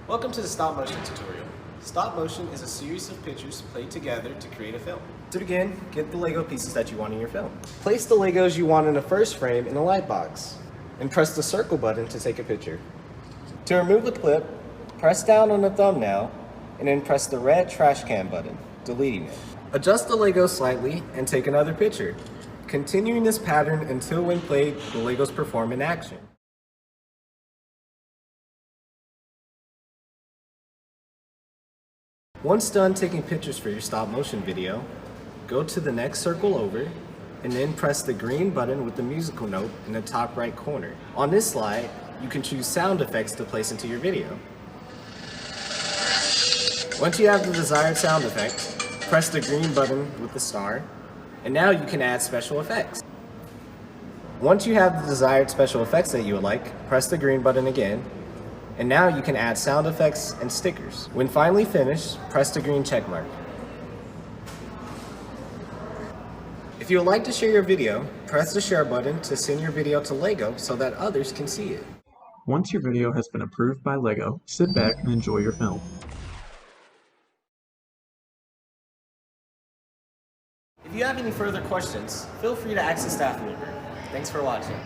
Welcome to the stop motion tutorial. Stop motion is a series of pictures played together to create a film. To begin, get the Lego pieces that you want in your film. Place the Legos you want in the first frame in a light box, and press the circle button to take a picture. To remove the clip, press down on the thumbnail, and then press the red trash can button, deleting it. Adjust the Lego slightly and take another picture, continuing this pattern until when played, the Legos perform in action. Once done taking pictures for your stop motion video, go to the next circle over and then press the green button with the musical note in the top right corner. On this slide, you can choose sound effects to place into your video. Once you have the desired sound effect, press the green button with the star, and now you can add special effects. Once you have the desired special effects that you would like, press the green button again, and now you can add sound effects and stickers. When finally finished, press the green check mark. If you would like to share your video, press the share button to send your video to Lego so that others can see it. Once your video has been approved by Lego, sit back and enjoy your film. If you have any further questions, feel free to ask the staff member. Thanks for watching.